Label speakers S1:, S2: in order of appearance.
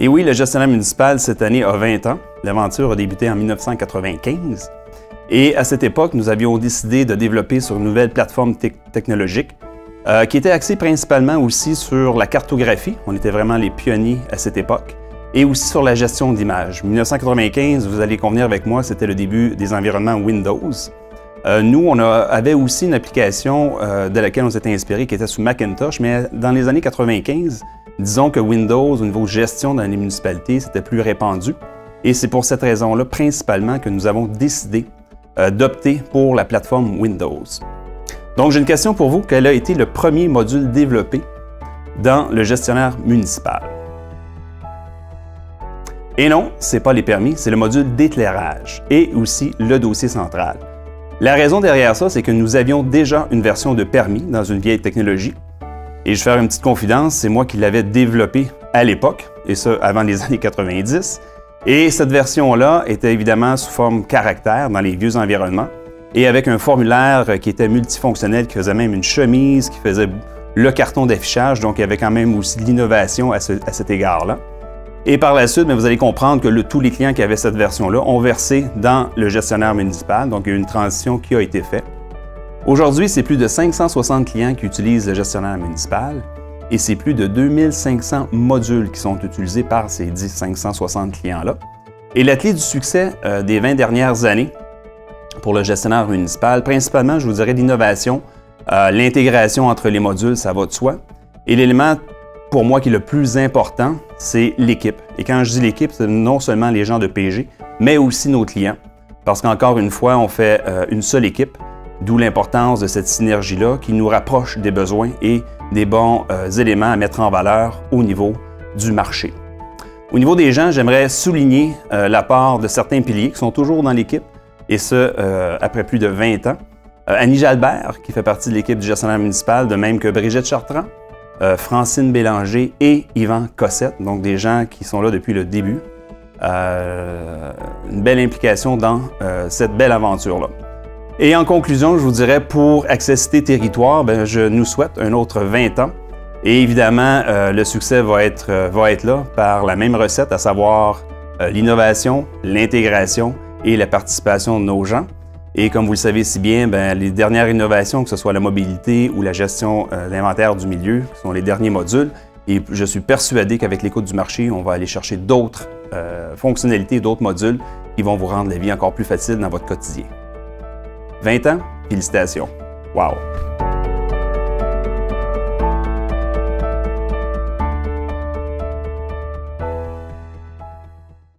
S1: Et oui, le gestionnaire municipal, cette année, a 20 ans. L'aventure a débuté en 1995. Et à cette époque, nous avions décidé de développer sur une nouvelle plateforme technologique qui était axée principalement aussi sur la cartographie. On était vraiment les pionniers à cette époque. Et aussi sur la gestion d'images. 1995, vous allez convenir avec moi, c'était le début des environnements Windows. Nous, on avait aussi une application de laquelle on s'était inspiré qui était sous Macintosh, mais dans les années 95, disons que Windows, au niveau gestion dans les municipalités, c'était plus répandu. Et c'est pour cette raison-là, principalement, que nous avons décidé d'opter pour la plateforme Windows. Donc, j'ai une question pour vous. Quel a été le premier module développé dans le gestionnaire municipal? Et non, ce n'est pas les permis, c'est le module d'éclairage et aussi le dossier central. La raison derrière ça, c'est que nous avions déjà une version de permis dans une vieille technologie. Et je vais faire une petite confidence, c'est moi qui l'avais développé à l'époque, et ça avant les années 90. Et cette version-là était évidemment sous forme caractère dans les vieux environnements et avec un formulaire qui était multifonctionnel, qui faisait même une chemise, qui faisait le carton d'affichage, donc il y avait quand même aussi de l'innovation à cet égard-là. Et par la suite, vous allez comprendre que tous les clients qui avaient cette version-là ont versé dans le gestionnaire municipal, donc il y a eu une transition qui a été faite. Aujourd'hui, c'est plus de 560 clients qui utilisent le gestionnaire municipal et c'est plus de 2500 modules qui sont utilisés par ces 560 clients-là. Et la clé du succès des 20 dernières années pour le gestionnaire municipal, principalement, je vous dirais l'innovation, l'intégration entre les modules, ça va de soi. Et l'élément pour moi qui est le plus important, c'est l'équipe. Et quand je dis l'équipe, c'est non seulement les gens de PG, mais aussi nos clients. Parce qu'encore une fois, on fait une seule équipe, d'où l'importance de cette synergie-là qui nous rapproche des besoins et des bons éléments à mettre en valeur au niveau du marché. Au niveau des gens, j'aimerais souligner l'apport de certains piliers qui sont toujours dans l'équipe, et ce, après plus de 20 ans. Annie Jalbert, qui fait partie de l'équipe du gestionnaire municipal, de même que Brigitte Chartrand, Francine Bélanger et Yvan Cossette, donc des gens qui sont là depuis le début. Une belle implication dans cette belle aventure-là. Et en conclusion, je vous dirais, pour Accessité Territoire, je nous souhaite un autre 20 ans. Et évidemment, le succès va être là par la même recette, à savoir l'innovation, l'intégration et la participation de nos gens. Et comme vous le savez si bien, les dernières innovations, que ce soit la mobilité ou la gestion d'inventaire du milieu, qui sont les derniers modules, et je suis persuadé qu'avec l'écoute du marché, on va aller chercher d'autres fonctionnalités, d'autres modules qui vont vous rendre la vie encore plus facile dans votre quotidien. 20 ans, félicitations! Wow!